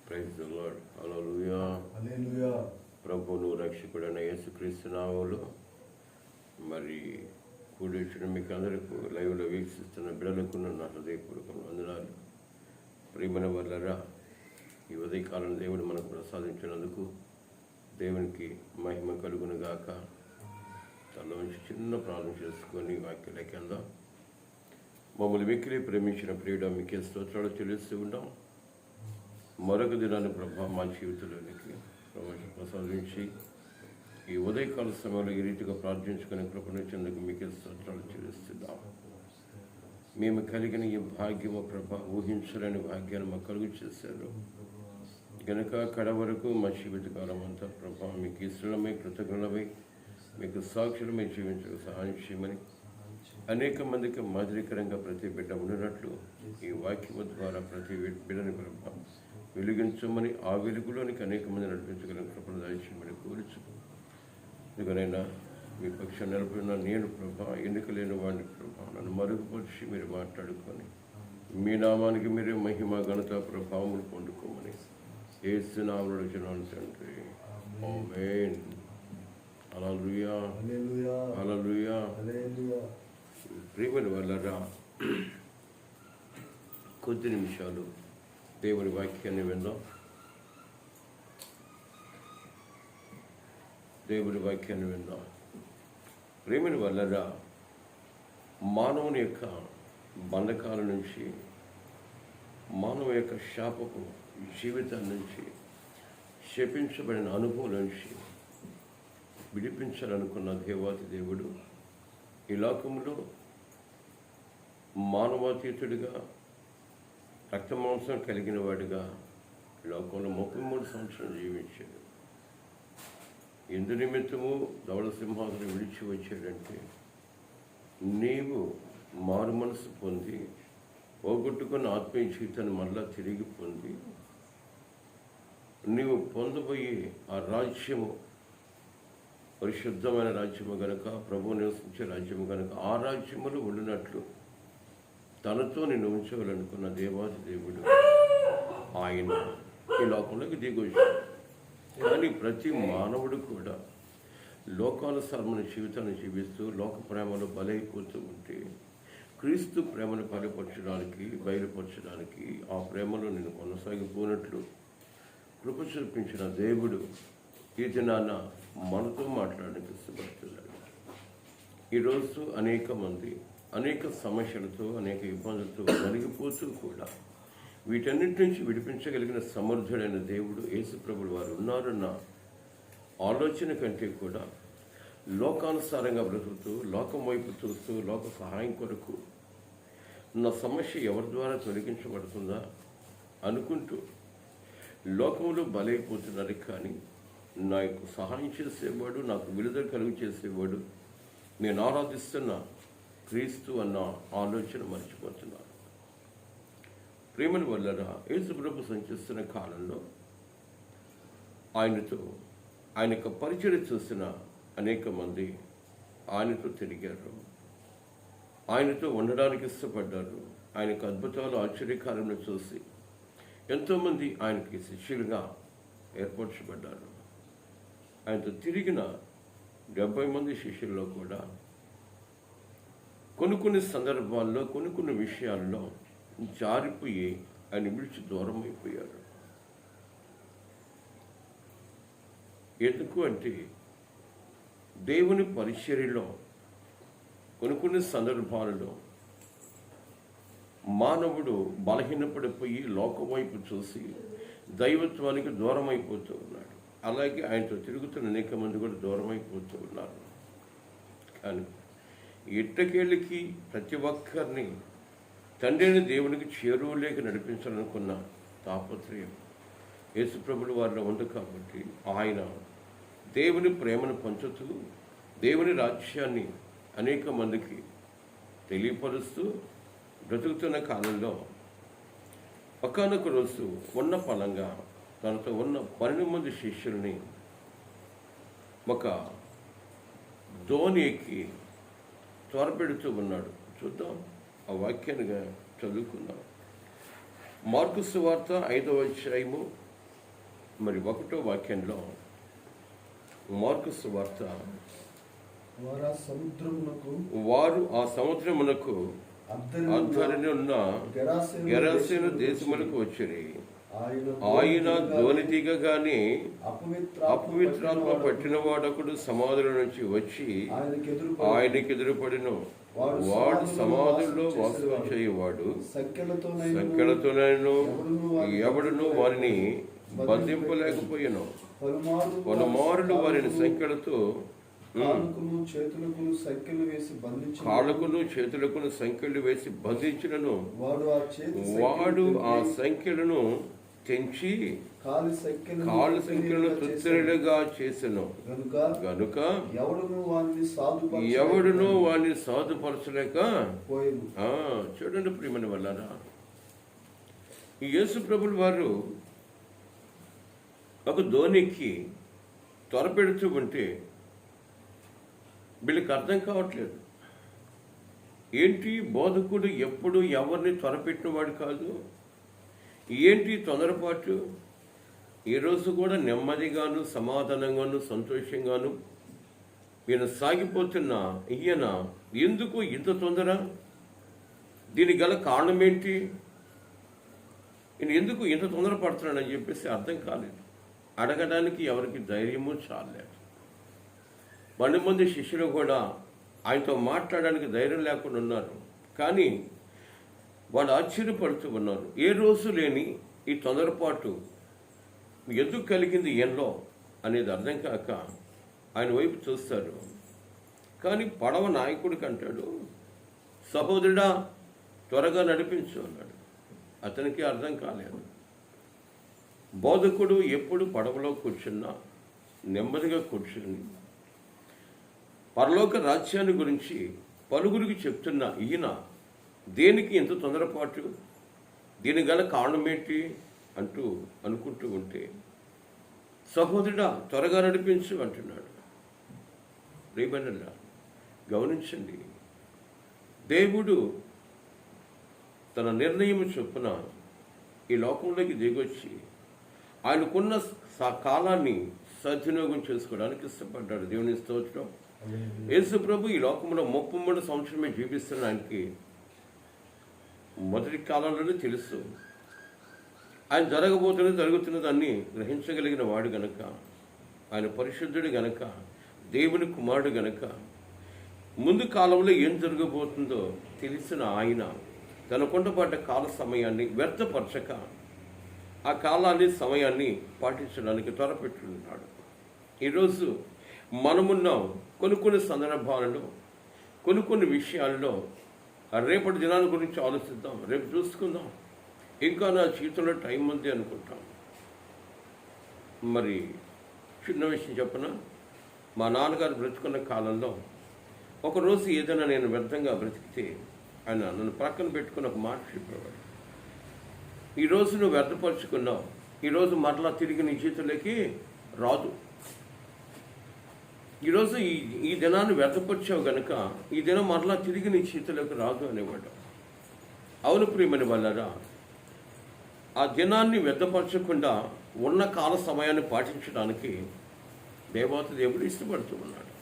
Praise the Lord. Hallelujah. Hallelujah. ప్రభువును రక్షకుడైన యేసుక్రీస్తు నామములో మరి కూడిచ్చిన మీకు అందరికీ లైవ్లో వీక్షిస్తున్న బిడ్డలకు నా హృదయపూర్వక వందనాలు. ప్రియమైన వాళ్ళరా, ఈ ఉదయకాలం దేవుడు మనకు ప్రసాదించినందుకు దేవునికి మహిమ కలుగును గాక. తన నుంచి చిన్న ప్రార్థన చేసుకొని వాక్యల కింద మమ్మల్ని మిక్కిలి ప్రేమించిన ప్రియుడ మీకే స్తోత్రాలు చెల్లిస్తూ ఉంటాం. మరొక దినాన్ని ప్రభా మా జీవితంలోనికి ప్రసాదించి ఈ ఉదయకాల సమయంలో ఈ రీతిగా ప్రార్థించుకునే కృపణించేందుకు మీకే స్తోత్రాలు చెల్లిస్తున్నాం. మేము కలిగిన ఈ భాగ్యము ప్రభా ఊహించలేని భాగ్యాన్ని మాకు కలుగు చేశారు కనుక కడ వరకు మా జీవితకాలం అంతా ప్రభా మీకు ఇష్టమై కృతజ్ఞులమై మీకు సాక్షులమై జీవించక సహాయం చేయమని అనేక మందికి మాదిరికరంగా ప్రతి బిడ్డ ఉండినట్లు ఈ వాక్యము ద్వారా ప్రతి బిడ్డని ప్రభా వెలిగించమని ఆ వెలుగులోనికి అనేక మంది నడిపించగలిగిన కృపను దాయిమని కోరుచు. ఇకనైనా మీ పక్షాన్ని నిలబడిన నేను ప్రభా ఎన్నిక లేని వాడిని ప్రభా నన్ను మరుగుపరిచి మీరు మాట్లాడుకొని మీ నామానికి మీరే మహిమ ఘనత ప్రభావములు పొందుకోమని యేసు నామములో అడుగుచున్నాను తండ్రి. ఆమేన్. హల్లెలూయా. హల్లెలూయా. హల్లెలూయా. హల్లెలూయా. ప్రియమైన వాళ్ళరా, కొద్ది నిమిషాలు దేవుని వాక్యాన్ని విందాం. దేవుని వాక్యాన్ని విందాం. ప్రియమైన వాళ్ళరా, మానవుని యొక్క బంధకాల నుంచి, మానవ యొక్క శాపపు జీవితం నుంచి, శపించబడిన అనుభవం నుంచి విడిపించాలనుకున్న దేవాతి దేవుడు ఈ లోకంలో మానవాతీతుడిగా రక్తమాంసం కలిగిన వాడిగా లోకంలో 33 సంవత్సరాలు జీవించాడు. ఎందు నిమిత్తము ధవళ సింహాసనం విడిచి వచ్చాడంటే నీవు మారు మనసు పొంది పోగొట్టుకున్న ఆత్మీయ జీవితాన్ని మళ్ళా తిరిగి పొంది నీవు పొందబోయే ఆ రాజ్యము పరిశుద్ధమైన రాజ్యము గనుక, ప్రభువు నివసించే రాజ్యము గనుక ఆ రాజ్యములు ఉండినట్లు తనతో నేను ఉంచవాలనుకున్న దేవాది దేవుడు ఆయన ఈ లోకంలోకి దిగొచ్చాడు. కానీ ప్రతి మానవుడు కూడా లోకానుసారమైన జీవితాన్ని జీవిస్తూ లోక ప్రేమలో బలైపోతూ ఉంటే క్రీస్తు ప్రేమను బయలుపరచడానికి ఆ ప్రేమలో నేను కొనసాగిపోయినట్లు కృప చూపించిన దేవుడు ఈ దినాన మనతో మాట్లాడడానికి ఇష్టపడుతున్నాడు. ఈరోజు అనేక మంది అనేక సమస్యలతో అనేక ఇబ్బందులతో నలిగిపోతూ కూడా వీటన్నిటి నుంచి విడిపించగలిగిన సమర్థుడైన దేవుడు యేసుప్రభుడు వారు ఉన్నారన్న ఆలోచన కంటే కూడా లోకానుసారంగా బ్రతుకుతూ లోకం వైపు చూస్తూ లోక సహాయం కొరకు నా సమస్య ఎవరి ద్వారా తొలగించబడుతుందా అనుకుంటూ లోకంలో బలైపోతున్నారు. కానీ నాకు సహాయం చేసేవాడు, నాకు విడుదల కలుగు చేసేవాడు, నేను ఆరాధిస్తున్న క్రీస్తు అన్న ఆలోచన మర్చిపోతున్నారు. ప్రేమను వల్లరా యేసు ప్రభు సంచరిస్తున్న కాలంలో ఆయన యొక్క పరిచయం చూసిన అనేక మంది ఆయనతో తిరిగారు, ఆయనతో ఉండడానికి ఇష్టపడ్డారు. ఆయనకు అద్భుతాలు ఆశ్చర్యకారంలో చూసి ఎంతోమంది ఆయనకి శిష్యులుగా ఏర్పరచబడ్డారు. ఆయనతో తిరిగిన 70 మంది శిష్యుల్లో కూడా కొన్ని సందర్భాల్లో కొన్ని విషయాల్లో జారిపోయి ఆయన విడిచి దూరం అయిపోయారు. ఎందుకు అంటే దేవుని పరిచర్యలో కొన్ని సందర్భాలలో మానవుడు బలహీనపడిపోయి లోకం వైపు చూసి దైవత్వానికి దూరం అయిపోతూ ఉన్నాడు. అలాగే ఆయనతో తిరుగుతున్న అనేక మంది కూడా దూరం అయిపోతూ ఉన్నారు. కానీ ఇట్టకేళ్ళకి ప్రతి ఒక్కరిని తండ్రిని దేవునికి చేరువలేక నడిపించాలనుకున్న తాపత్రయం యేసుప్రభుడు వారిలో ఉంది. కాబట్టి ఆయన దేవుని ప్రేమను పంచుతూ దేవుని రాజ్యాన్ని అనేక మందికి తెలియపరుస్తూ బ్రతుకుతున్న కాలంలో ఒకానొక రోజు ఉన్న ఫలంగా తనతో ఉన్న 12 మంది శిష్యుల్ని ఒక ధోని ఎక్కి త్వరపెడుతూ ఉన్నాడు. చూద్దాం, ఆ వాక్యాన్ని చదువుకుందాం. మార్కు సువార్త 5వ అధ్యాయము మరి 1వ వాక్యంలో మార్కు సువార్త, వారు ఆ సముద్రమునకు అద్దరిని ఉన్న గెరాసేను దేశములకు వచ్చిరి. ఆయన దోణి దిగగానే అపవిత్రాత్మ పట్టిన వాడొకడు సమాధుల నుంచి వచ్చి ఆయనకి ఎదురుపడిను. వాడు సమాధుల్లో వాసం చేయవాడు, సంఖ్యలతోనైనా ఎవడును వారిని బంధింపలేకపోయాను. పలుమారులు వారిని సంఖ్యలతో కాళ్ళకును చేతులకును సంఖ్యలు వేసి బంధించినను వాడు ఆ సంఖ్యలను తెంచి కాళ్ళు సంఖ్యలను తుచ్చలుగా చేసెను గనుక ఎవడును వారిని సాధుపరచలేక. చూడండి ప్రియమైన వల్లారా, ఈ యేసు ప్రభులు వారు ఒక దోణికి త్వరపెడుతూ ఉంటే వీళ్ళకి అర్థం కావట్లేదు. ఏంటి బోధకుడు ఎప్పుడు ఎవరిని త్వరపెట్టినవాడు కాదు, ఏంటి తొందరపాటు? ఈరోజు కూడా నెమ్మదిగాను సమాధానంగాను సంతోషంగాను ఈయన సాగిపోతున్న ఈయన ఎందుకు ఇంత తొందర? దీనికి గల కారణం ఏంటి? ఈయన ఎందుకు ఇంత తొందరపడుతున్నాడని చెప్పేసి అర్థం కాలేదు. అడగడానికి ఎవరికి ధైర్యము చాలేదు. 12 మంది శిష్యులు కూడా ఆయనతో మాట్లాడడానికి ధైర్యం లేకుండా ఉన్నారు. కానీ వాళ్ళు ఆశ్చర్యపడుతూ ఉన్నారు. ఏ రోజు లేని ఈ తొందరపాటు ఎందుకు కలిగింది ఎన్నో అనేది అర్థం కాక ఆయన వైపు చూస్తారు. కానీ పడవ నాయకుడికి అంటాడు, సహోదరుడా త్వరగా నడిపించు అన్నాడు. అతనికి అర్థం కాలేదు. బోధకుడు ఎప్పుడు పడవలో కూర్చున్నా నెమ్మదిగా కూర్చుని పరలోక రాజ్యాన్ని గురించి పలువురికి చెప్తున్న ఈయన దేనికి ఎంత తొందరపాటు, దీని గల కారణం ఏంటి అంటూ అనుకుంటూ ఉంటే, సహోదరుడా త్వరగా నడిపించు అంటున్నాడు. రేబన్నల్లా గమనించండి, దేవుడు తన నిర్ణయం చొప్పున ఈ లోకంలోకి దిగొచ్చి ఆయనకున్న కాలాన్ని సద్వినియోగం చేసుకోవడానికి ఇష్టపడ్డాడు. దేవుని స్తోత్రం. యేసు ప్రభు ఈ లోకంలో 33 సంవత్సరమే జీవిస్తున్నానికి మొదటి కాలంలోనే తెలుసు. ఆయన జరుగుతున్నదాన్ని గ్రహించగలిగిన వాడు గనక, ఆయన పరిశుద్ధుడు గనక, దేవుని కుమారుడు గనక, ముందు కాలంలో ఏం జరగబోతుందో తెలిసిన ఆయన తనకుండబడ్డ కాల సమయాన్ని వ్యర్థపరచక ఆ కాలాన్ని సమయాన్ని పాటించడానికి త్వరపెట్టున్నాడు. ఈరోజు మనమున్నాం కొన్ని సందర్భాలలో కొన్ని విషయాల్లో రేపటి దినాల గురించి ఆలోచిద్దాం, రేపు చూసుకుందాం, ఇంకా నా జీవితంలో టైం ఉంది అనుకుంటాం. మరి చిన్న విషయం చెప్పనా, మా నాన్నగారు బ్రతుకున్న కాలంలో ఒకరోజు ఏదైనా నేను వ్యర్థంగా బ్రతికితే ఆయన నన్ను ప్రక్కన పెట్టుకుని ఒక మాట చెప్పేవాడు. ఈరోజు నువ్వు వ్యర్థపరుచుకున్నావు, ఈరోజు మరలా తిరిగి నీ జీవితంలోకి రాదు. ఈరోజు ఈ దినాన్ని వ్యర్థపరిచావు గనక ఈ దినం మరలా తిరిగి నీ చేతిలోకి రాదు అనేవాడు. అవును ప్రియమని వాళ్ళరా, ఆ దినాన్ని వ్యర్థపరచకుండా ఉన్న కాల సమయాన్ని పాటించడానికి దేవాతి దేవుడు ఇష్టపడుతూ ఉన్నాడు.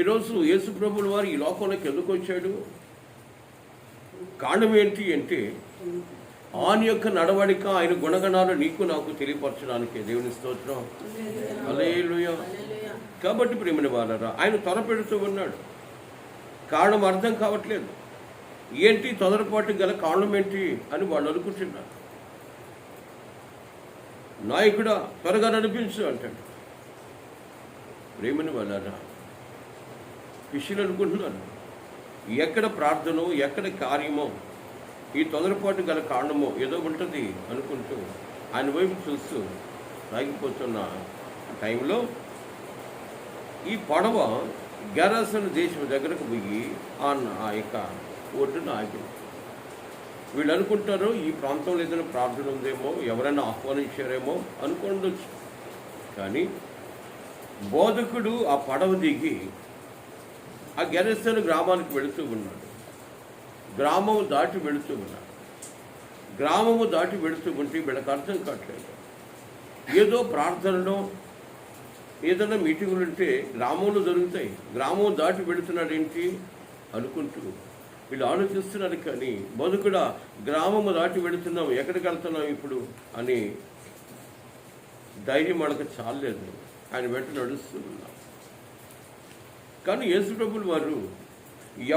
ఈరోజు యేసు ప్రభువుల వారు ఈ లోకంలోకి ఎందుకు వచ్చాడు? కారణం ఏంటి అంటే ఆయన యొక్క నడవడిక, ఆయన గుణగణాలు నీకు నాకు తెలియపరచడానికి. దేవుని స్తోత్రం. హల్లెలూయా. కాబట్టి ప్రియమైన వారరా, ఆయన త్వరపెడుతూ ఉన్నాడు. కారణం అర్థం కావట్లేదు. ఏంటి తొందరపాటు గల కారణం ఏంటి అని వాళ్ళు అనుకుంటున్నారు. నాయకుడా త్వరగా నడిపించు అంటాడు. ప్రియమైన వారరా, శిష్యులు అనుకుంటున్నారు ఎక్కడ ప్రార్థనో ఎక్కడ కార్యమో ఈ తొందరపాటు గల కారణమో ఏదో ఉంటుంది అనుకుంటూ ఆయన వైపు చూస్తూ సాగిపోతున్న టైంలో ఈ పడవ గెరాసేను దేశం దగ్గరకు పోయి ఆ యొక్క ఒడ్డున ఆగింది. వీళ్ళు అనుకుంటారు ఈ ప్రాంతంలో ఏదైనా ప్రార్థన ఉందేమో, ఎవరైనా ఆహ్వానించారేమో అనుకోండొచ్చు. కానీ బోధకుడు ఆ పడవ దిగి ఆ గెరాసేను గ్రామానికి వెళుతూ ఉన్నాడు. గ్రామము దాటి వెళుతూ ఉంటే వీళ్ళకి అర్థం కావట్లేదు. ఏదో ప్రార్థనలో ఏదైనా మీటింగులు ఉంటే గ్రామంలో జరుగుతాయి, గ్రామం దాటి పెడుతున్నాడు ఏంటి అనుకుంటూ వీళ్ళు ఆలోచిస్తున్నారు. కానీ బతుకుడా గ్రామము దాటి వెళుతున్నాం, ఎక్కడికి వెళ్తున్నాం ఇప్పుడు అని ధైర్యం మనకు చాలేదు. ఆయన వెంట నడుస్తూ ఉన్నాం. కానీ యేసుప్రభులు వారు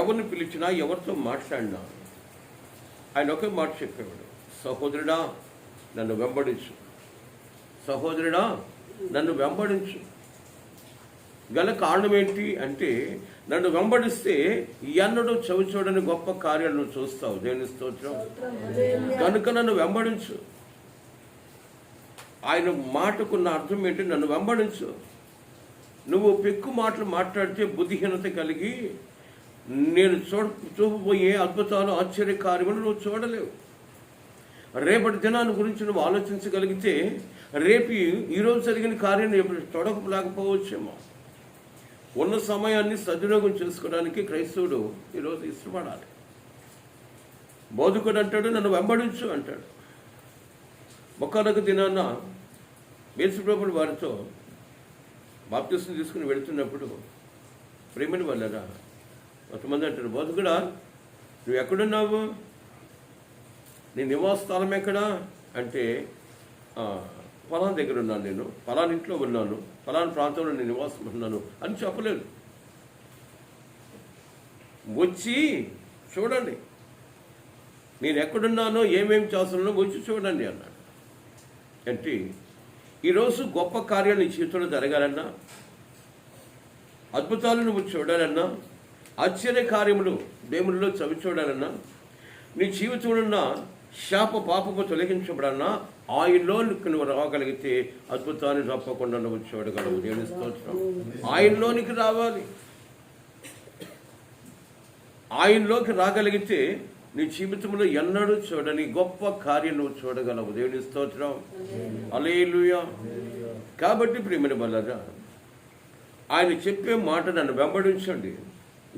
ఎవరిని పిలిచినా, ఎవరితో మాట్లాడినా ఆయన ఒకే మాట చెప్పేవాడు, సహోదరుడా నన్ను వెంబడించు, సహోదరుడా నన్ను వెంబడించు. గల కారణం ఏంటి అంటే, నన్ను వెంబడిస్తే ఎన్నడూ చవి చూడని గొప్ప కార్యాలను చూస్తావు. దేవుని స్తోత్రం. కనుక నన్ను వెంబడించు. ఆయన మాటకున్న అర్థం ఏంటి? నన్ను వెంబడించు. నువ్వు పెక్కు మాటలు మాట్లాడితే బుద్ధిహీనత కలిగి నేను చూపబోయే అద్భుతాలు, ఆశ్చర్య కార్యములు నువ్వు చూడలేవు. రేపటి దినాన్ని గురించి నువ్వు ఆలోచించగలిగితే రేపు ఈరోజు జరిగిన కార్యాన్ని ఎప్పుడు చూడకపోలేకపోవచ్చేమో. ఉన్న సమయాన్ని సద్వినియోగం చేసుకోవడానికి క్రైస్తవుడు ఈరోజు ఇష్టపడాలి. బోధకుడు అంటాడు నన్ను వెంబడించు అంటాడు. ఒక్కనొక దినాన యేసుప్రభులు వారితో బాప్తిసం తీసుకుని వెళుతున్నప్పుడు, ప్రేమని వల్లరా కొంతమంది అంటారు, బోధకుడా నువ్వు ఎక్కడున్నావు, నీ నివాస స్థలం ఎక్కడా అంటే, ఫలానా దగ్గర ఉన్నాను, నేను ఫలానా ఇంట్లో ఉన్నాను, ఫలానా ప్రాంతంలో నేను నివాసం ఉన్నాను అని చెప్పలేదు. వచ్చి చూడండి, నేను ఎక్కడున్నానో ఏమేమి చేస్తున్నానో వచ్చి చూడండి అన్నాడు. అంటే ఈరోజు గొప్ప కార్యాలు నీ జీవితంలో జరగాలన్నా, అద్భుతాలు నువ్వు చూడాలన్నా, ఆశ్చర్య కార్యములు దేవునిలో చవి చూడాలన్నా, నీ జీవితంలో ఉన్న శాప పాపము తొలగించబడన్నా ఆయనలో నువ్వు రాగలిగితే అద్భుతాన్ని తప్పకుండా నువ్వు చూడగలవు. దేవుని స్తోత్రం. ఆయనలోనికి రావాలి. ఆయనలోకి రాగలిగితే నీ జీవితంలో ఎన్నడూ చూడని గొప్ప కార్యం నువ్వు చూడగలవు. దేవుని స్తోత్రం. హల్లెలూయా. కాబట్టి ప్రియమైన బలరా, ఆయన చెప్పే మాట నన్ను వెంబడించండి,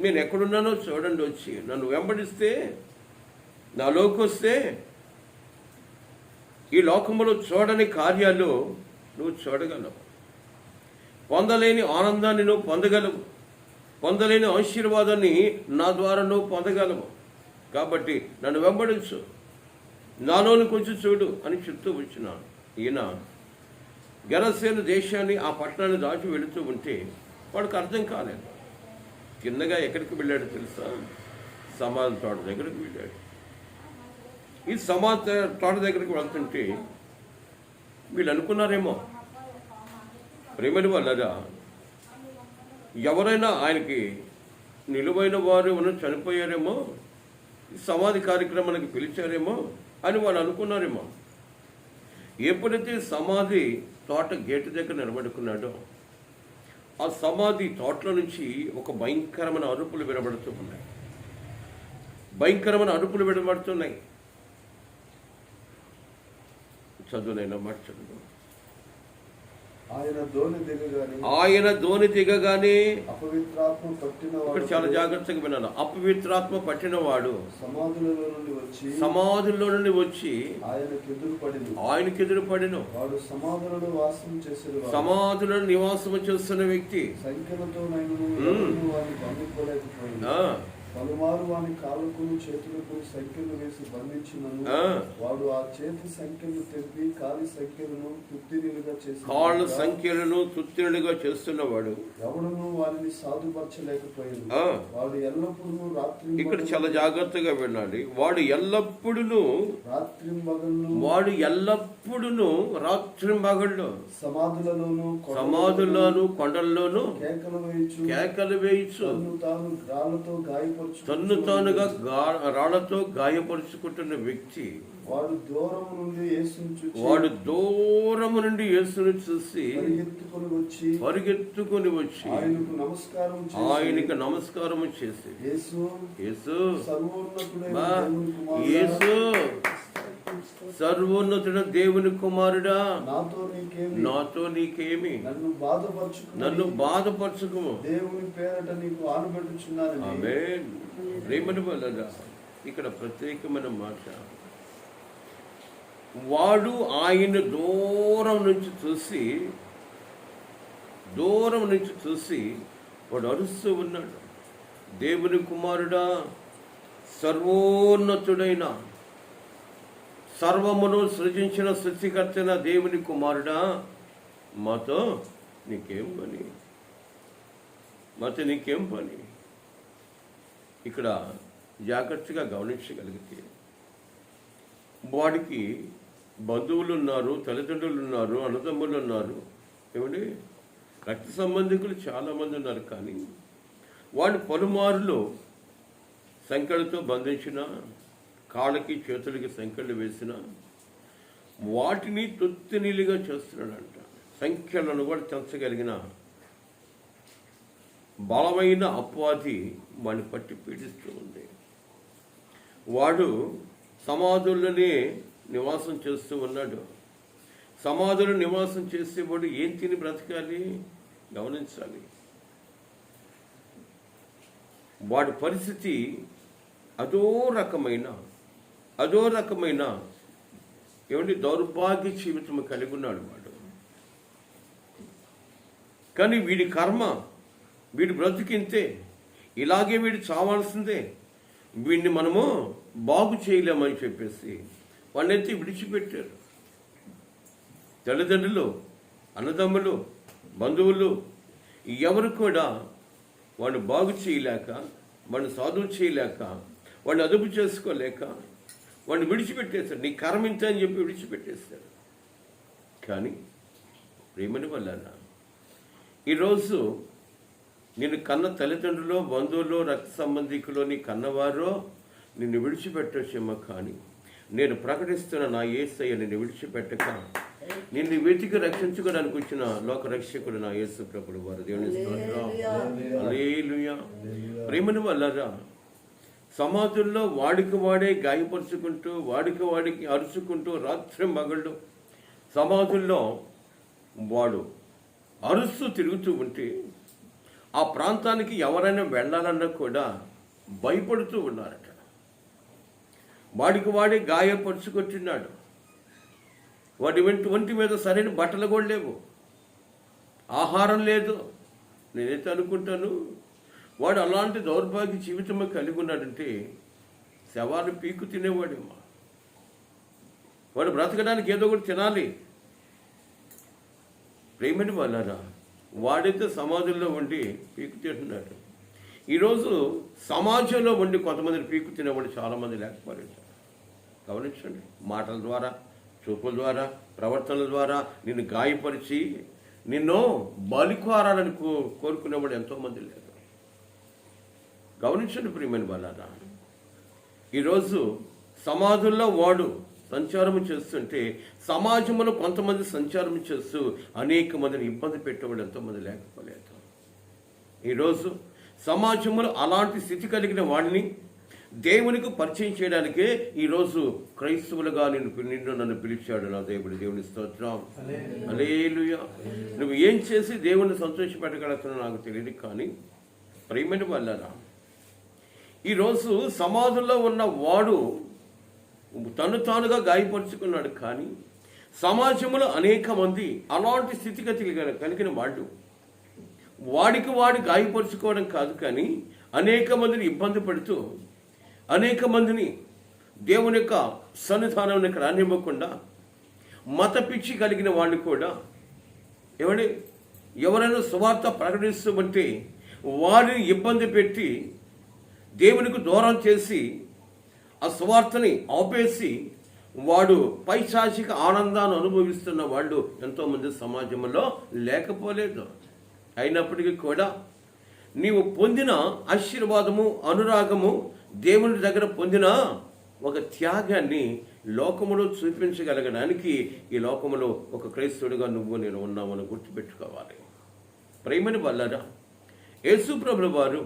నేను ఎక్కడున్నానో చూడండి, వచ్చి నన్ను వెంబడిస్తే, నాలోకి వస్తే ఈ లోకంలో చూడని కార్యాలు నువ్వు చూడగలవు. పొందలేని ఆనందాన్ని నువ్వు పొందగలవు. పొందలేని ఆశీర్వాదాన్ని నా ద్వారా నువ్వు పొందగలవు. కాబట్టి నన్ను వెంబడించు, నాలోని కొంచెం చూడు అని చెప్తూ వచ్చినాను. ఈయన గెరసేను దేశాన్ని, ఆ పట్టణాన్ని దాటి వెళుతూ ఉంటే వాడికి అర్థం కాలేదు. కిందగా ఎక్కడికి వెళ్ళాడు తెలుసా? సమాధి తోట దగ్గరికి వెళ్ళాడు. ఈ సమాధి తోట దగ్గరికి వెళ్తుంటే వీళ్ళు అనుకున్నారేమో, ప్రేమని వల్లరా ఎవరైనా ఆయనకి నిలువైన వారు చనిపోయారేమో, సమాధి కార్యక్రమానికి పిలిచారేమో అని వాళ్ళు అనుకున్నారేమో. ఎప్పుడైతే సమాధి తోట గేటు దగ్గర నిలబడుకున్నాడో, ఆ సమాధి తోటలో నుంచి ఒక భయంకరమైన అరుపులు వినబడుతూ ఉన్నాయి. భయంకరమైన అరుపులు వినబడుతున్నాయి. చదువునైనా మాట చదువు. ఆయన ధోని దిగగానే అపవిత్రాత్మ పట్టిన, ఇక్కడ చాలా జాగ్రత్తగా వినాలి, అపవిత్రాత్మ పట్టిన వాడు సమాధుల్లో నుండి వచ్చి ఆయనకు ఎదురు పడిను. వాడు సమాధులను వాసం చేసే, సమాధులను నివాసం చేస్తున్న వ్యక్తి సంఖ్యలతో పలుమారు వాని కాళ్ళకును చేతులకు సంఖ్యలు వేసి బంధించినను వాడు ఆ చేతి సంఖ్యలు తెప్పి కాలి సంఖ్యలను తుత్తినిలుగా చేసి, కాళ్ళ సంఖ్యలను తుత్తినిలుగా చేస్తున్నవాడు ఎవడును వారిని సాధుపరచలేకపోయింది. వాడు ఎల్లప్పుడూ రాత్రి, ఇక్కడ చాలా జాగ్రత్తగా వినాలి, వాడు ఎల్లప్పుడూ రాత్రింబగళ్ళు సమాధుల్లోను కొండల్లోనూ కేకలు వేయచ్చు, తన్ను తానుగా రాళ్లతో గాయపరుచుకుంటున్న వ్యక్తి వాడు దూరము నుండి యేసును చూసి పరిగెత్తుకొని వచ్చి ఆయనకు నమస్కారం చేసి, యేసు సర్వోన్నతుడ దేవుని కుమారుడా, నాతో నీకేమి, నన్ను బాధపరచుకుము, దేవుని పేరట నీకు ఆనబెట్టుచున్నాను. ఆమేన్. ప్రేమను వలన ఇక్కడ ప్రత్యేకమైన మాట, వాడు ఆయన దూరం నుంచి చూసి వాడు అరుస్తూ ఉన్నాడు, దేవుని కుమారుడా, సర్వోన్నతుడైన సర్వమును సృజించిన సృష్టికర్తైన దేవుని కుమారుడా, మాతో నీకేం పని? ఇక్కడ జాగ్రత్తగా గమనించగలిగితే వాడికి బంధువులు ఉన్నారు, తల్లిదండ్రులు ఉన్నారు, అన్నదమ్ములు ఉన్నారు, ఏమండి రక్త సంబంధికులు చాలామంది ఉన్నారు. కానీ వాడు పలుమారులో సంకెళ్ళతో బంధించిన, కాళ్ళకి చేతులకి సంకెళ్ళు వేసిన, వాటిని తొత్తినీలుగా చేస్తున్నాడంట. సంఖ్యలను కూడా తెంచగలిగిన బలమైన అపవాది వాడిని పట్టి పీడిస్తూ ఉంది. వాడు సమాధుల్లోనే నివాసం చేస్తూ ఉన్నాడు. సమాధులు నివాసం చేసేవాడు ఏం తిని బ్రతకాలి గమనించాలి. వాడి పరిస్థితి అదో రకమైన ఏమంటే దౌర్భాగ్య జీవితం కలిగి ఉన్నాడు వాడు. కానీ వీడి కర్మ, వీడి బ్రతికింతే, ఇలాగే వీడు చావాల్సిందే, వీడిని మనము బాగు చేయలేమని చెప్పేసి వాడినైతే విడిచిపెట్టారు. తల్లిదండ్రులు, అన్నదమ్ములు, బంధువులు ఎవరు కూడా వాడిని బాగు చేయలేక, వాడిని సాధువు చేయలేక, వాడిని అదుపు చేసుకోలేక వాడిని విడిచిపెట్టేశారు. నీ కర్మ ఇంత అని చెప్పి విడిచిపెట్టేశారు. కానీ ప్రేమని వల్ల ఈరోజు నిన్ను కన్న తల్లిదండ్రులు, బంధువులు, రక్త సంబంధికులు, నీ కన్నవారో నిన్ను విడిచిపెట్టొచ్చేమో, కానీ నేను ప్రకటిస్తున్న నా యేసయ్య నిన్ను విడిచిపెట్టక నిన్ను వెతికి రక్షించుకోవడానికి వచ్చిన లోక రక్షకుడు నా యేసు ప్రభువు వారు. దేవుని స్తోత్రం, హల్లెలూయా. ప్రేమని వల్లరా సమాధుల్లో వాడే గాయపరుచుకుంటూ, వాడికి అరుచుకుంటూ రాత్రి మగళ్ళు సమాధుల్లో వాడు అరుస్తూ తిరుగుతూ ఉంటే ఆ ప్రాంతానికి ఎవరైనా వెళ్ళాలన్నా కూడా భయపడుతూ ఉన్నారట. వాడే గాయపరుచుకుంటున్నాడు. వాడి ఒంటి మీద సరైన బట్టలు కూడా లేవు, ఆహారం లేదు. నేనైతే అనుకుంటాను వాడు అలాంటి దౌర్భాగ్య జీవితమే కలిగి ఉన్నాడంటే శవాలు పీకు తినేవాడేమో. వాడు బ్రతకడానికి ఏదో ఒకటి తినాలి. ప్రేమని వాళ్ళరా వాడైతే సమాజంలో ఉండి పీకు తింటున్నాడు. ఈరోజు సమాజంలో ఉండి కొంతమందిని పీకు తినేవాడు చాలామంది లేకపోలేదు. గమనించండి, మాటల ద్వారా, చూపుల ద్వారా, ప్రవర్తనల ద్వారా నిన్ను గాయపరిచి నిన్ను బలికోరాలని కోరుకునేవాడు ఎంతోమంది లేరు. గమనించండి ప్రియమైన వాళ్ళారా, ఈరోజు సమాజంలో వాడు సంచారం చేస్తుంటే సమాజంలో కొంతమంది సంచారం చేస్తూ అనేక మందిని ఇబ్బంది పెట్టేవాడు ఎంతోమంది లేకపోలేదు. ఈరోజు సమాజంలో అలాంటి స్థితి కలిగిన వాడిని దేవునికి పరిచయం చేయడానికే ఈరోజు క్రైస్తవులుగా నిన్ను నన్ను పిలిచాడు నా దేవుడు. దేవుని స్తోత్రం, హల్లెలూయా. నువ్వు ఏం చేసి దేవుని సంతోషపెట్టగలుగుతున్నావు నాకు తెలియదు. కానీ ప్రియమైన వాళ్ళారా, ఈరోజు సమాధుల్లో ఉన్న వాడు తను తానుగా గాయపరుచుకున్నాడు. కానీ సమాజంలో అనేక మంది అలాంటి స్థితిగతి కలిగిన వాళ్ళు వాడు గాయపరుచుకోవడం కాదు, కానీ అనేక మందిని ఇబ్బంది పడుతూ, అనేక మందిని దేవుని యొక్క సన్నిధానానికి రానివ్వకుండా మత పిచ్చి కలిగిన వాళ్ళు కూడా ఎవరైనా సువార్త ప్రకటిస్తూ ఉంటే వారిని ఇబ్బంది పెట్టి దేవునికి దూరం చేసి ఆ సువార్తని ఆపేసి వాడు పైశాచిక ఆనందాన్ని అనుభవిస్తున్న వాళ్ళు ఎంతోమంది సమాజంలో లేకపోలేదు. అయినప్పటికీ కూడా నీవు పొందిన ఆశీర్వాదము, అనురాగము, దేవుని దగ్గర పొందిన ఒక త్యాగాన్ని లోకములో చూపించగలగడానికి ఈ లోకములో ఒక క్రైస్తవుడిగా నేను ఉన్నామని గుర్తుపెట్టుకోవాలి. ప్రేమని వల్లరా యేసు ప్రభువు వారు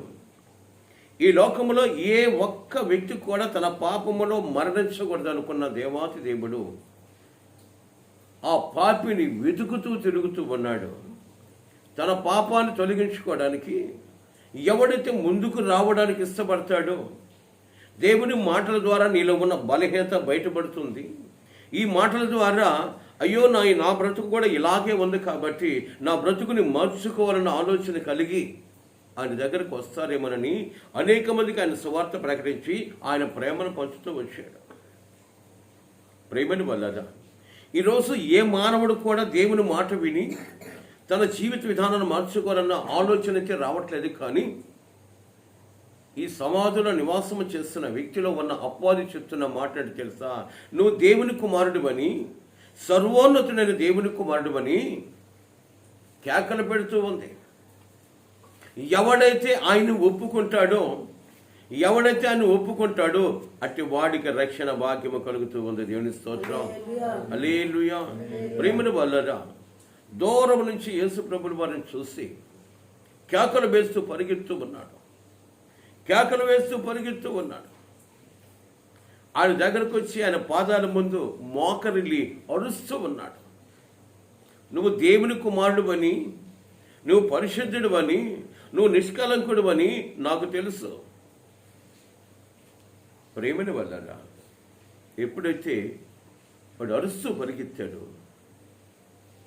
ఈ లోకములో ఏ ఒక్క వ్యక్తి కూడా తన పాపములో మరణించకూడదు అనుకున్న దేవాతి దేవుడు ఆ పాపిని వెతుకుతూ తిరుగుతూ ఉన్నాడు. తన పాపాన్ని తొలగించుకోవడానికి ఎవడైతే ముందుకు రావడానికి ఇష్టపడతాడో దేవుని మాటల ద్వారా నీలో ఉన్న బలహీనత బయటపడుతుంది. ఈ మాటల ద్వారా అయ్యో నా బ్రతుకు కూడా ఇలాగే ఉంది కాబట్టి నా బ్రతుకుని మార్చుకోవాలన్న ఆలోచన కలిగి ఆయన దగ్గరకు వస్తారేమోనని అనేక మందికి ఆయన సువార్త ప్రకటించి ఆయన ప్రేమను పంచుతూ వచ్చాడు. ప్రేమని వల్లదా ఈరోజు ఏ మానవుడు కూడా దేవుని మాట విని తన జీవిత విధానాన్ని మార్చుకోవాలన్న ఆలోచన అయితే రావట్లేదు. కానీ ఈ సమాజంలో నివాసము చేస్తున్న వ్యక్తిలో ఉన్న అపవాది చెప్తున్న మాట అంటే తెలుసా? నువ్వు దేవుని కుమారుడివని, సర్వోన్నతుడైన దేవుని కుమారుడివని కేకలు పెడుతూ ఉంది. ఎవడైతే ఆయన ఒప్పుకుంటాడో అట్టి వాడికి రక్షణ భాగ్యము కలుగుతూ ఉంది. దేవుని స్తోత్రం, హల్లెలూయా. ప్రేమను వల్లరా దూరం నుంచి యేసు ప్రభువు వారిని చూసి కేకలు వేస్తూ పరిగెత్తూ ఉన్నాడు. ఆయన దగ్గరకు వచ్చి ఆయన పాదాల ముందు మోకరిల్లి అరుస్తూ ఉన్నాడు. నువ్వు దేవుని కుమారుడువని, నువ్వు పరిశుద్ధుడువని, నువ్వు నిష్కలంకుడువని నాకు తెలుసు. ప్రేమని వల్లరా ఎప్పుడైతే వాడు అరుస్తూ పరిగెత్తాడు,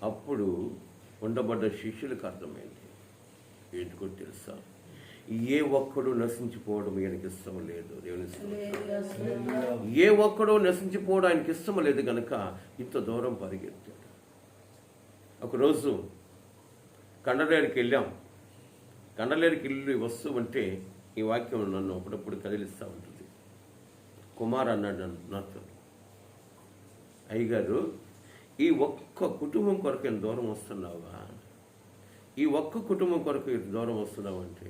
అప్పుడు ఉండబడ్డ శిష్యులకు అర్థమైంది. ఏంటికో తెలుసా? ఏ ఒక్కడు నశించిపోవడం ఆయనకి ఇష్టం లేదు. దేవుని ఏ ఒక్కడో నశించిపోవడం ఆయనకి ఇష్టం లేదు కనుక ఇంత దూరం పరిగెత్తాడు. ఒకరోజు కండలేరుకి వెళ్ళాం. కండలేరుకి వెళ్ళి వస్తూ ఉంటే ఈ వాక్యం నన్ను అప్పుడప్పుడు కదిలిస్తూ ఉంటుంది. కుమార్ అన్నాడు నాతో, అయ్యగారు ఈ ఒక్క కుటుంబం కొరకు ఎంత దూరం వస్తున్నావా? ఈ ఒక్క కుటుంబం కొరకు ఇంత దూరం వస్తున్నావు అంటే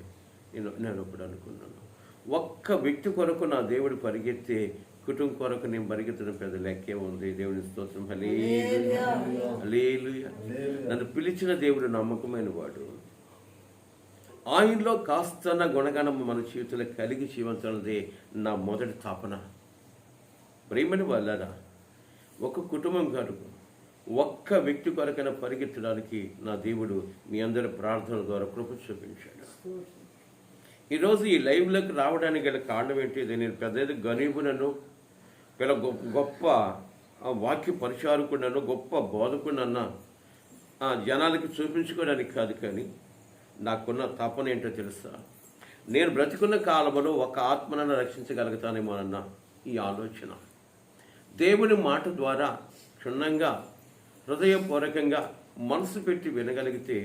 నేను ఇప్పుడు అనుకున్నాను, ఒక్క వ్యక్తి కొరకు నా దేవుడు పరిగెత్తే కుటుంబం కొరకు నేను పరిగెత్తడం పెద్ద లెక్కే ఉంది. దేవుని స్తోత్రం, హల్లెలూయా. నన్ను పిలిచిన దేవుడు నమ్మకమైన వాడు. ఆయనలో కాస్తన్న గుణగణం మన జీవితంలో కలిగి జీవించాలన్నదే నా మొదటి తాపన. ప్రేమని వల్లరా ఒక కుటుంబం కొరకు, ఒక్క వ్యక్తి కొరకైనా పరిగెత్తడానికి నా దేవుడు మీ అందరి ప్రార్థన ద్వారా కృప చూపించాడు. ఈరోజు ఈ లైవ్లోకి రావడానికి గల కారణం ఏంటి? నేను పెద్ద గరీబునను, పిల్ల గొప్ప వాక్య పరిచారకుడను, గొప్ప బోధకుడన్న జనాలకి చూపించుకోవడానికి కాదు. కానీ నాకున్న తపన ఏంటో తెలుసా? నేను బ్రతికున్న కాలంలో ఒక ఆత్మనను రక్షించగలుగుతానేమోనన్న ఈ ఆలోచన. దేవుని మాట ద్వారా క్షుణ్ణంగా, హృదయపూర్వకంగా మనసు పెట్టి వినగలిగితే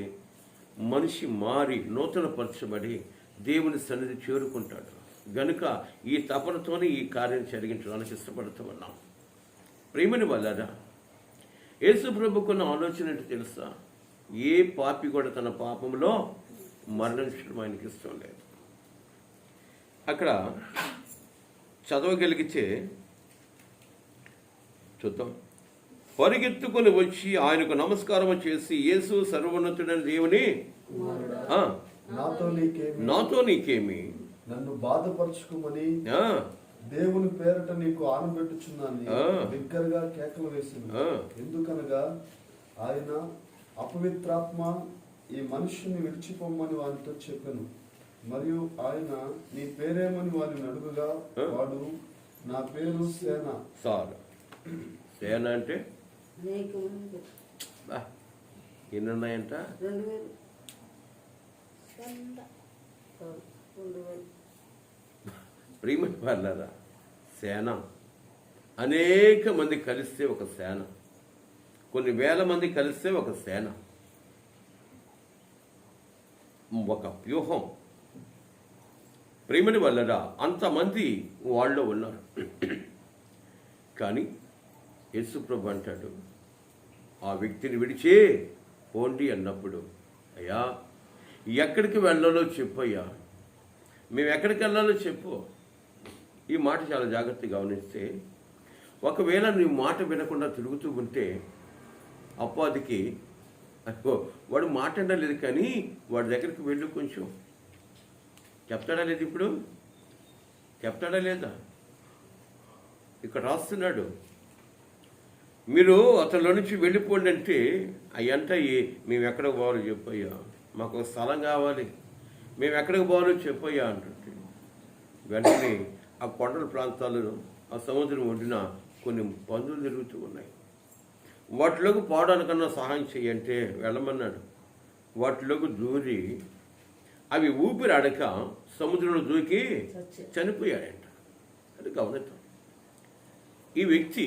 మనిషి మారి నూతనపరచబడి దేవుని సన్నిధి చేరుకుంటాడు. గనుక ఈ తపనతోనే ఈ కార్యం జరిగించడానికి ఇష్టపడుతూ ఉన్నాం. ప్రేమని వల్లరా యేసు ప్రభుకున్న ఆలోచన ఏంటో తెలుసా? ఏ పాపి కూడా తన పాపంలో మరణించడం ఆయనకి ఇష్టం లేదు. అక్కడ చదవగలిగితే చూద్దాం. పరిగెత్తుకొని వచ్చి ఆయనకు నమస్కారం చేసి, యేసు సర్వోన్నతుడైన దేవుని నాతో నీకేమి, నన్ను బాధపరచుకోమని దేవుని పేరట నీకు ఆనబెట్టుచున్నాను బిగ్గరగా కేకలు వేసింది. ఎందుకనగా ఆయన అపవిత్రాత్మ ఈ మనుష్యుని విడిచిపోమ్మని వారితో చెప్పాను. మరియు ఆయన నీ పేరేమని వారిని అడుగుగా వాడు నా పేరు సేన. సేన అంటే ఎన్ని ఉన్నాయంట? ప్రియమైన వాళ్ళారా, సేన అనేక మంది కలిస్తే ఒక సేన, కొన్ని వేల మంది కలిస్తే ఒక సేన, ఒక వ్యూహం. ప్రియమైన వాళ్ళరా, అంతమంది వాళ్ళు ఉన్నారు. కానీ యేసుప్రభు అంటాడు, ఆ వ్యక్తిని విడిచే పోండి అన్నప్పుడు, అయ్యా ఎక్కడికి వెళ్ళాలో చెప్పయ్యా, మేము ఎక్కడికి వెళ్ళాలో చెప్పు. ఈ మాట చాలా జాగ్రత్తగా గమనిస్తే, ఒకవేళ నీ మాట వినకుండా తిరుగుతూ ఉంటే అపవాదికి అయ్యో వాడు మాట్లాడలేదు కానీ వాడి దగ్గరికి వెళ్ళు, కొంచెం చెప్తాడా లేదు? ఇప్పుడు చెప్తాడా లేదా? ఇక్కడ రాస్తున్నాడు, మీరు అతనిలో నుంచి వెళ్ళిపోండి అంటే అయ్యంట మేము ఎక్కడికి పోవాలో చెప్పయ్యా, మాకు ఒక స్థలం కావాలి, మేము ఎక్కడికి పోవాలో చెప్పయ్యా అంటుంటే వెంటనే ఆ కొండల ప్రాంతాలను, ఆ సముద్రం ఒడ్డున కొన్ని పందులు తిరుగుతూ ఉన్నాయి. వాటిలోకి పోవడానికన్నా సహాయం చేయంటే వెళ్ళమన్నాడు. వాటిలోకి దూరి అవి ఊపిరి అడక సముద్రంలో దూకి చనిపోయాడంట. అది గమనిద్దాం. ఈ వ్యక్తి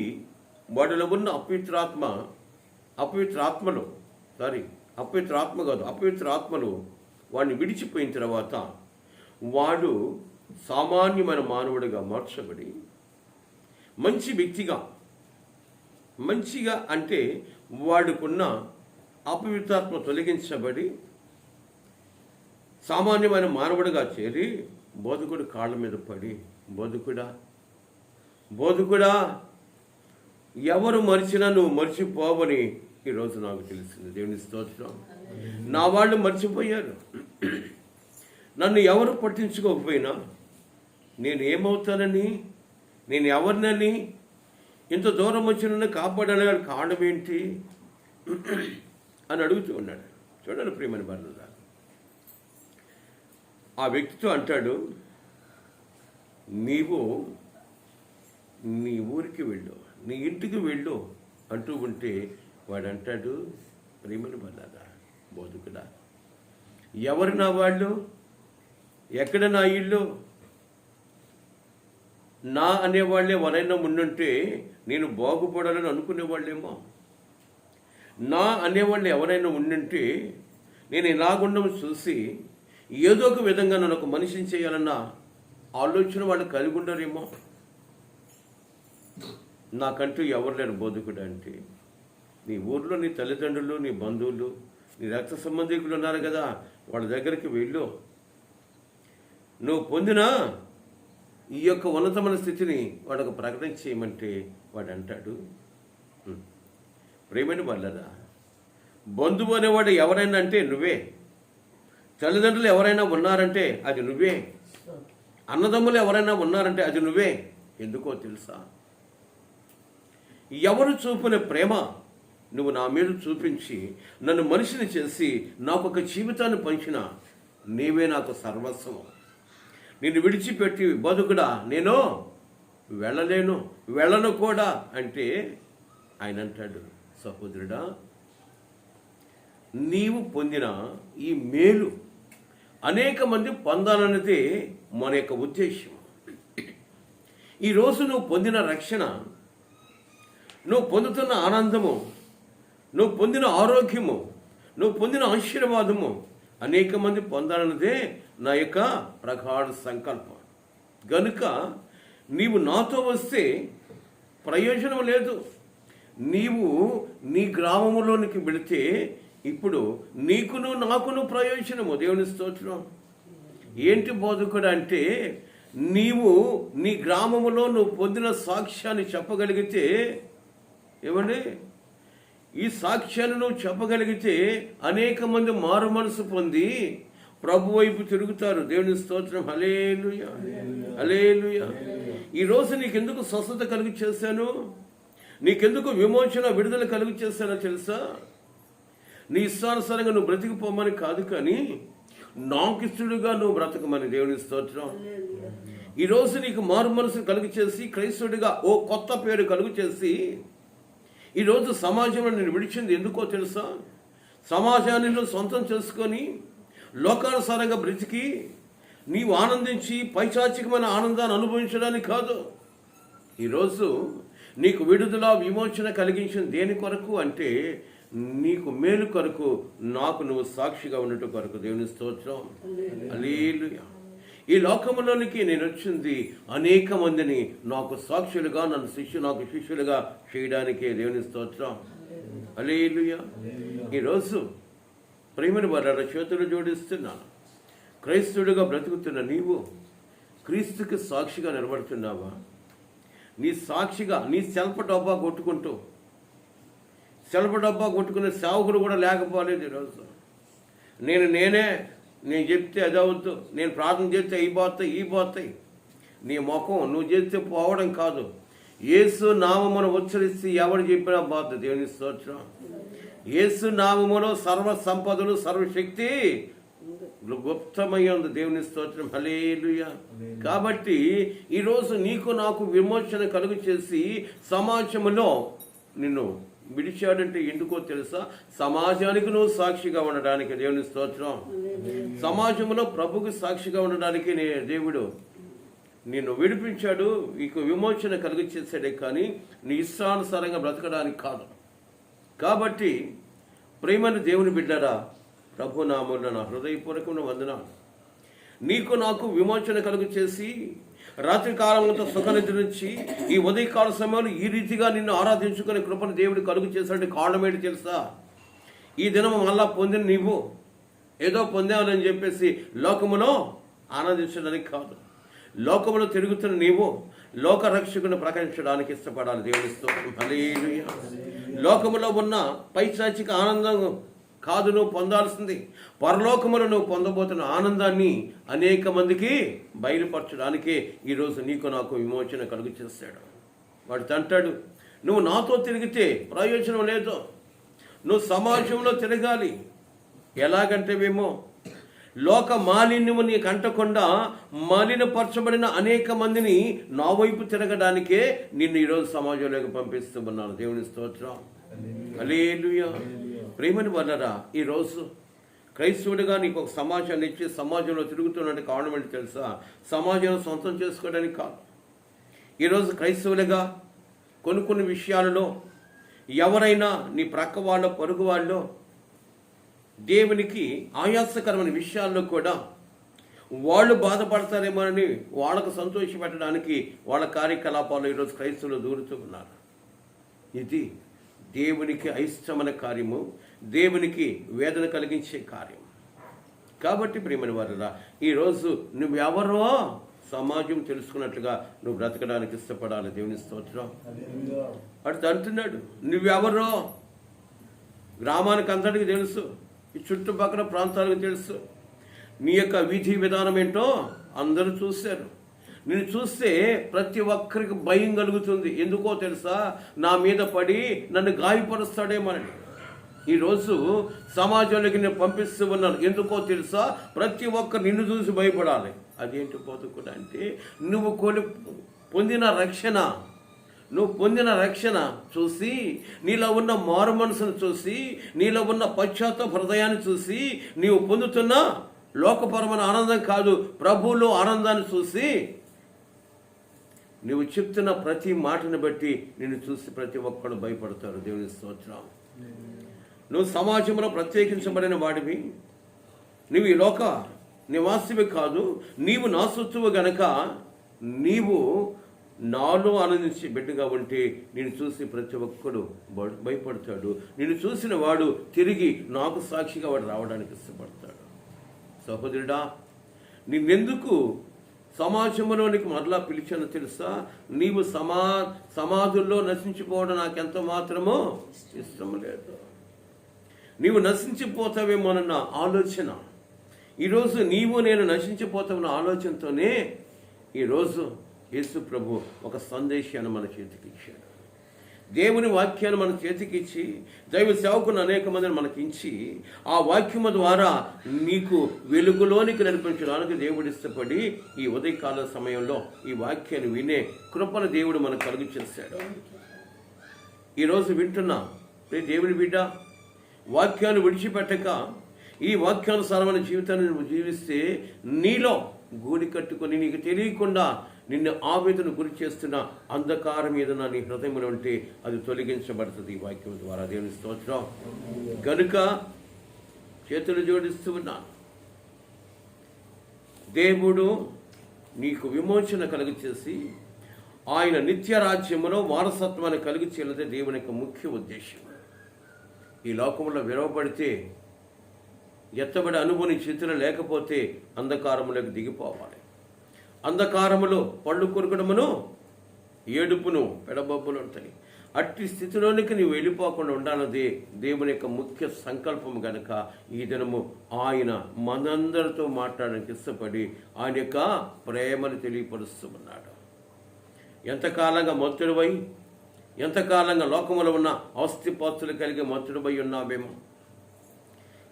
వాటిలో ఉన్న అపవిత్రాత్మలు వాడిని విడిచిపోయిన తర్వాత వాడు సామాన్యమైన మానవుడిగా మార్చబడి మంచిగా అంటే వాడుకున్న అపవిత్రాత్మ తొలగించబడి సామాన్యమైన మానవుడిగా చేరి బోధకుడు కాళ్ళ మీద పడి, బోధకుడా ఎవరు మరిచినా నువ్వు మర్చిపోవని ఈరోజు నాకు తెలిసింది. దేవుని స్తోత్రం. నా వాళ్ళు మర్చిపోయారు. నన్ను ఎవరు పట్టించుకోకపోయినా నేను ఏమవుతానని, నేను ఎవరినని, ఇంత దూరం వచ్చి నన్ను కాపాడడానికి కారణం ఏంటి అని అడుగుతూ ఉన్నాడు. చూడండి ప్రియమైన భర్తలారా, ఆ వ్యక్తితో అంటాడు, నీవు నీ ఊరికి వెళ్ళు, నీ ఇంటికి వెళ్ళు అంటూ ఉంటే వాడు అంటాడు, ప్రియమైన భర్తలారా, బోధకుడా ఎవరు నా వాళ్ళు, ఎక్కడ నా ఇల్లు, నా అనేవాళ్ళే ఎవరైనా ఉండుంటే నేను బాగుపడాలని అనుకునేవాళ్ళేమో, నా అనేవాళ్ళు ఎవరైనా ఉండుంటే నేను ఇలాగుండం చూసి ఏదో ఒక విధంగా నన్ను ఒక మనిషిని చేయాలన్న ఆలోచన వాళ్ళు కలిగి ఉండరేమో. నాకంటూ ఎవరు లేరు బోధకుడు అంటే. నీ ఊర్లో నీ తల్లిదండ్రులు, నీ బంధువులు, నీ రక్త సంబంధికులు ఉన్నారు కదా, వాళ్ళ దగ్గరికి వెళ్ళు. నువ్వు పొందిన ఈ యొక్క ఉన్నతమైన స్థితిని వాడికి ప్రకటన చేయమంటే వాడు అంటాడు, ప్రేమైన వాళ్ళరా, బంధువు అనేవాడు ఎవరైనా అంటే నువ్వే, తల్లిదండ్రులు ఎవరైనా ఉన్నారంటే అది నువ్వే, అన్నదమ్ములు ఎవరైనా ఉన్నారంటే అది నువ్వే. ఎందుకో తెలుసా? ఎవరు చూపిన ప్రేమ నువ్వు నా మీద చూపించి నన్ను మనిషిని చేసి నాకు ఒక జీవితాన్ని పంచిన నీవే నాకు సర్వస్వం. నిన్ను విడిచిపెట్టి బతుకుడా నేను వెళ్ళను కూడా అంటే ఆయన అంటాడు, సహోదరుడా, నీవు పొందిన ఈ మేలు అనేక మంది పొందాలన్నదే మన యొక్క ఉద్దేశం. ఈరోజు నువ్వు పొందిన రక్షణ, నువ్వు పొందుతున్న ఆనందము, నువ్వు పొందిన ఆరోగ్యము, నువ్వు పొందిన ఆశీర్వాదము అనేక మంది పొందాలన్నదే నా యొక్క ప్రగాఢ సంకల్పం. గనుక నీవు నాతో వస్తే ప్రయోజనం లేదు. నీవు నీ గ్రామంలోనికి వెళితే ఇప్పుడు నీకును నాకును ప్రయోజనము. దేవుని స్తోత్రం. ఏంటి బోధకుడు అంటే, నీవు నీ గ్రామములో నువ్వు పొందిన సాక్ష్యాన్ని చెప్పగలిగితే, ఏమండి, ఈ సాక్ష్యాన్ని నువ్వు చెప్పగలిగితే అనేక మంది మారు మనసు పొంది ప్రభు వైపు తిరుగుతారు. దేవుని స్తోత్రం. హల్లెలూయా, హల్లెలూయా. ఈరోజు నీకెందుకు స్వస్థత కలుగు చేశాను, నీకెందుకు విమోచన విడుదల కలుగు చేశానో తెలుసా? నీ ఇష్టానుసారంగా నువ్వు బ్రతికిపోమని కాదు, కానీ నాకు ఇష్టడుగా నువ్వు బ్రతకమని. దేవుని స్తోత్రం. ఈరోజు నీకు మారు మనసు కలుగు చేసి క్రైస్తవుడిగా ఓ కొత్త పేరు కలుగు చేసి ఈరోజు సమాజంలో నేను విడిచింది ఎందుకో తెలుసా? సమాజాన్ని నువ్వు సొంతం చేసుకొని లోకానుసారంగా బ్రతికి నీవు ఆనందించి పైశాచికమైన ఆనందాన్ని అనుభవించడానికి కాదు. ఈరోజు నీకు విడుదల విమోచన కలిగించిన దేని కొరకు అంటే నీకు మేలు కొరకు, నాకు నువ్వు సాక్షిగా ఉండటం కొరకు. దేవుని స్తోత్రం. హల్లెలూయా. ఈ లోకంలోనికి నేను వచ్చింది అనేక మందిని నాకు సాక్షులుగా, నాకు శిష్యులుగా చేయడానికే. దేవుని స్తోత్రం. హల్లెలూయా. ఈరోజు ప్రేమను వారి చేతులు జోడిస్తున్నాను. క్రైస్తవుడిగా బ్రతుకుతున్న నీవు క్రీస్తుకి సాక్షిగా నిలబడుతున్నావా? నీ సాక్షిగా నీ సెల్ఫ్ డబ్బా కొట్టుకునే సేవకుడు కూడా లేకపోలేదు. ఈరోజు నేను చెప్తే అది అవద్దు, నేను ప్రార్థన చేస్తే ఈ పోతాయి. నీ ముఖం నువ్వు చేస్తే పోవడం కాదు, యేసు నామమును ఉచ్చరిస్తే ఎవడు చెప్పినా బాధ. దేవుని స్తోత్రం. యేసు నామములో సర్వ సంపదలు సర్వశక్తి గుప్తమై ఉంది. దేవుని స్తోత్రం. హల్లెలూయా. కాబట్టి ఈరోజు నీకు నాకు విమోచన కలుగు చేసి సమాజంలో నిన్ను విడిచాడంటే ఎందుకో తెలుసా? సమాజానికి నువ్వు సాక్షిగా ఉండడానికి. దేవుని స్తోత్రం. సమాజంలో ప్రభుకి సాక్షిగా ఉండడానికి దేవుడు నిన్ను విడిపించాడు, నీకు విమోచన కలిగి చేశాడే కానీ నీ ఇష్టానుసారంగా బ్రతకడానికి కాదు. కాబట్టి ప్రేమను దేవుని బిడ్డరా, ప్రభు నామమున నా హృదయపూర్వకమైన వందనాలు. నీకు నాకు విమోచన కలుగు చేసి రాత్రి కాలంలో సుఖనిద్ర నుంచి ఈ ఉదయకాల సమయంలో ఈ రీతిగా నిన్ను ఆరాధించుకునే కృపను దేవుడు కలుగు చేశాడు. కారణం ఏంటి తెలుసా? ఈ దినం మళ్ళా పొందిన నీవు ఏదో పొందాలని చెప్పేసి లోకములో ఆనందించడానికి కాదు. లోకములో తిరుగుతున్న నీవు లోక రక్షకుని ప్రకటించడానికి ఇష్టపడాలి. దేవుని స్తోత్రం. హల్లెలూయా. లోకములో ఉన్న పైశాచిక ఆనందం కాదు నువ్వు పొందాల్సింది. పరలోకములో నువ్వు పొందబోతున్న ఆనందాన్ని అనేక మందికి బయలుపరచడానికే ఈరోజు నీకు నాకు విమోచన కలుగు చేస్తాడు. వాడు తంటాడు, నువ్వు నాతో తిరిగితే ప్రయోజనం లేదు, నువ్వు సమాజంలో తిరగాలి. ఎలాగంటేవేమో లోక మాలిన్యము నీకు అంటకుండా మాలినపరచబడిన అనేక మందిని నా వైపు తిరగడానికే నిన్ను ఈరోజు సమాజంలోకి పంపిస్తూ ఉన్నాను. దేవుని స్తోత్రం. హల్లెలూయా. ప్రేమని వల్లరా, ఈరోజు క్రైస్తవుడిగా నీకు ఒక సమాజాన్ని ఇచ్చి సమాజంలో తిరుగుతున్నట్టు కారణం ఏంటి తెలుసా? సమాజం సొంతం చేసుకోవడానికి కాదు. ఈరోజు క్రైస్తవులుగా కొన్ని విషయాలలో ఎవరైనా నీ ప్రక్క వాళ్ళ పొరుగు వాళ్ళు దేవునికి ఆయాసకరమైన విషయాల్లో కూడా వాళ్ళు బాధపడతారేమోనని వాళ్ళకు సంతోషపెట్టడానికి వాళ్ళ కార్యకలాపాలు ఈరోజు క్రైస్తవులు దూరుతూ ఉన్నారు. ఇది దేవునికి అయిష్టమైన కార్యము, దేవునికి వేదన కలిగించే కార్యం. కాబట్టి ప్రియమైన వారురా, ఈరోజు నువ్వెవరో సమాజం తెలుసుకున్నట్లుగా నువ్వు బ్రతకడానికి ఇష్టపడాలి. దేవుని స్తోత్రం. అటు అంటున్నాడు, నువ్వెవరో గ్రామానికి అంతటికి తెలుసు, ఈ చుట్టుపక్కల ప్రాంతాలకు తెలుసు, నీ యొక్క విధి విధానం ఏంటో అందరూ చూశారు. నిన్ను చూస్తే ప్రతి ఒక్కరికి భయం కలుగుతుంది. ఎందుకో తెలుసా? నా మీద పడి నన్ను గాయపరుస్తాడేమని. ఈరోజు సమాజంలోకి నేను పంపిస్తూ ఉన్నాను. ఎందుకో తెలుసా? ప్రతి ఒక్కరు నిన్ను చూసి భయపడాలి. అదేంటి బతుకుడు అంటే, నువ్వు పొందిన రక్షణ చూసి, నీలో ఉన్న మారు మనసును చూసి, నీలో ఉన్న పశ్చాత్తాప హృదయాన్ని చూసి, నీవు పొందుతున్న లోకపరమైన ఆనందం కాదు, ప్రభువులో ఆనందాన్ని చూసి, నువ్వు చెప్తున్న ప్రతి మాటను బట్టి నిన్ను చూసి ప్రతి ఒక్కడు భయపడతారు. దేవుని స్తోత్రం. నువ్వు సమాజంలో ప్రత్యేకించబడిన వాడివి, నువ్వు ఈ లోక నివాసివి కాదు, నీవు నా సొత్తువు గనక నీవు నాలో ఆనందించే బిడ్డగా ఉంటే నిన్ను చూసి ప్రతి ఒక్కడు భయపడతాడు. నిన్ను చూసిన వాడు తిరిగి నాకు సాక్షిగా వాడు రావడానికి ఇష్టపడతాడు. సహోదరుడా, నిన్నెందుకు సమాజంలోనికి మరలా పిలిచాను తెలుసా? నీవు సమాధుల్లో నశించిపోవడం నాకెంత మాత్రమో ఇష్టం లేదు. నీవు నశించిపోతావేమోనన్న ఆలోచన, ఈరోజు నీవు నేను నశించిపోతామన్న ఆలోచనతోనే ఈరోజు యేసు ప్రభు ఒక సందేశాన్ని మన చేతికి ఇచ్చాడు. దేవుని వాక్యాన్ని మన చేతికి ఇచ్చి, దైవ సేవకుని అనేక మందిని మనకించి, ఆ వాక్యము ద్వారా నీకు వెలుగులోనికి నడిపించడానికి దేవుడు ఇష్టపడి ఈ ఉదయకాల సమయంలో ఈ వాక్యాన్ని వినే కృపను దేవుడు మనకు కలుగు చేశాడు. ఈరోజు వింటున్నా దేవుని బిడ్డ, వాక్యాన్ని విడిచిపెట్టక ఈ వాక్యానుసారమైన జీవితాన్ని నువ్వు జీవిస్తే నీలో గూడి కట్టుకొని నీకు తెలియకుండా నిన్ను ఆవేదన గురి చేస్తున్న అంధకారం ఏదన్నా నీ హృదయంలో ఉంటే అది తొలగించబడుతుంది ఈ వాక్యం ద్వారా. దేవుని స్తోత్రం. గనుక చేతులు జోడిస్తూ ఉన్నా, దేవుడు నీకు విమోచన కలుగు చేసి ఆయన నిత్య రాజ్యములో వారసత్వాన్ని కలిగి చేయలేదే దేవుని యొక్క ముఖ్య ఉద్దేశం. ఈ లోకంలో విరవబడితే, ఎత్తబడి అనుభవం చేతిలో లేకపోతే అంధకారములోకి దిగిపోవాలి. అంధకారములో పళ్ళు కొరకడమును ఏడుపును పెడబొబ్బులు ఉంటాయి. అట్టి స్థితిలోనికి నీవు వెళ్ళిపోకుండా ఉండాలన్నది దేవుని యొక్క ముఖ్య సంకల్పం గనక ఈ దినము ఆయన మనందరితో మాట్లాడడానికి ఇష్టపడి ఆయన యొక్క ప్రేమను తెలియపరుస్తూ ఉన్నాడు. ఎంతకాలంగా మత్తుడివై, ఎంతకాలంగా లోకములో ఉన్న ఆస్తిపాస్తులు కలిగి మత్తుడివై ఉన్నావేమో,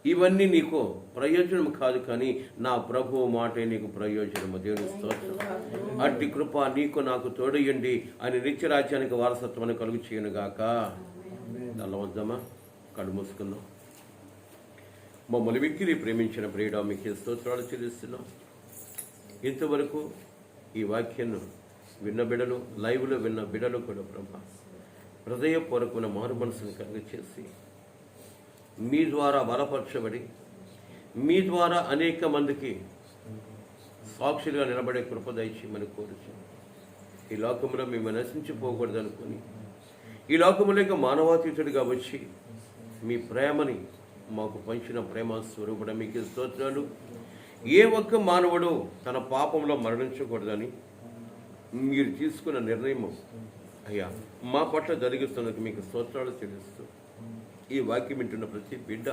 ఇవన్నీ నీకు ప్రయోజనం కాదు, కానీ నా ప్రభువు మాటే నీకు ప్రయోజనము. దేవుని స్తోత్రం. అట్టి కృప నీకు నాకు తోడయండి అని నిత్యరాజ్యానికి వారసత్వాన్ని కలుగు చేయనుగాక. నల్లవద్దమా కళ్ళు మూసుకుందాం. మమ్మల్ని మిక్కిలి ప్రేమించిన ప్రియుడా మీకు స్తోత్రాలు చెల్లిస్తున్నాం. ఇంతవరకు ఈ వాక్యాన్ని విన్న బిడలు, లైవ్లో విన్న బిడలు కూడా ప్రభా హృదయపూర్వకమైన మారు మనసును కలిగచేసి మీ ద్వారా బలపరచబడి మీ ద్వారా అనేక మందికి సాక్షులుగా నిలబడే కృప దయచేయమని కోరుచు. ఈ లోకంలో మేము నశించిపోకూడదు అనుకుని ఈ లోకములేక మానవాతీతుడిగా వచ్చి మీ ప్రేమని మాకు పంచిన ప్రేమ స్వరూపుడ మీకు స్తోత్రాలు. ఏ ఒక్క మానవుడు తన పాపంలో మరణించకూడదని మీరు తీసుకున్న నిర్ణయం అయ్యా మా పట్ల జరిగిస్తున్నందుకు మీకు స్తోత్రాలు చెల్లిస్తూ ఈ వాక్యం వింటున్న ప్రతి బిడ్డ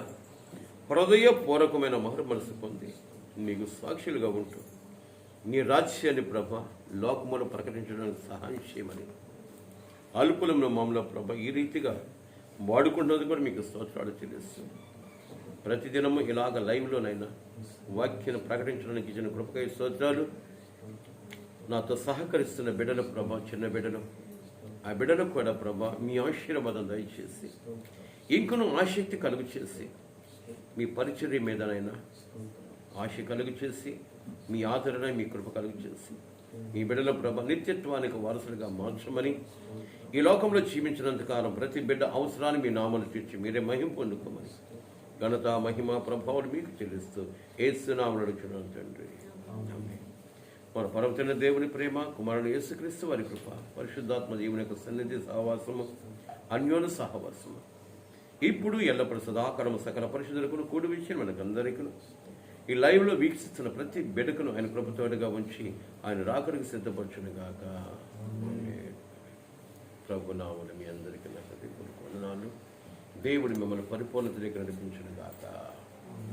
హృదయపూర్వకమైన మారు మనసు పొంది మీకు సాక్షులుగా ఉంటూ నీ రాజ్యాన్ని ప్రభ లోకమును ప్రకటించడానికి సహాయం చేయమని అల్పులంలో మామూలు ప్రభ ఈ రీతిగా వాడుకుంటున్నది కూడా మీకు స్తోత్రాలు చెల్లిస్తూ ప్రతిదినము ఇలాగ లైవ్లోనైనా వాక్యాన్ని ప్రకటించడానికి ఇచ్చిన కృపకై స్తోత్రాలు. నాతో సహకరిస్తున్న బిడ్డల ప్రభ, చిన్న బిడ్డలు, ఆ బిడ్డలకు కూడా ప్రభ మీ ఆశీర్వాదం దయచేసి ఇంకను ఆసక్తి కలుగు చేసి మీ పరిచర్య మీదనైనా ఆశ కలుగు చేసి మీ ఆదరణ మీ కృప కలుగు చేసి మీ బిడ్డల ప్రభ నిత్యత్వానికి వారసులుగా మార్చమని ఈ లోకంలో జీవించినంతకాలం ప్రతి బిడ్డ అవసరాన్ని మీ నామను తీర్చి మీరే మహిమ పొందుకోమని ఘనత మహిమ ప్రభావాలు మీకు చెల్లిస్తూ యేసు నామమున అడుగుచున్నాను తండ్రి. ఆమేన్. మన పరమమైన దేవుని ప్రేమ, కుమారుడు యేసుక్రీస్తు వారి కృప, పరిశుద్ధాత్మ దేవుని యొక్క సన్నిధి సహవాసము, అన్యోన్య సహవాసము ఇప్పుడు ఎల్లప్పుడూ సదాకాలము సకల పరిశుద్ధులకు కూడి విషయం మనకందరికీ ఈ లైవ్లో వీక్షిస్తున్న ప్రతి బిడ్డకును ఆయన కృపతోడుగా ఉంచి ఆయన రాకడికి సిద్ధపరచునుగాక. ప్రభు నామమున మీ అందరికీ నా హృదయపూర్వక వందనాలు. దేవుడు మిమ్మల్ని పరిపూర్ణత దగ్గర నడిపించునుగాక.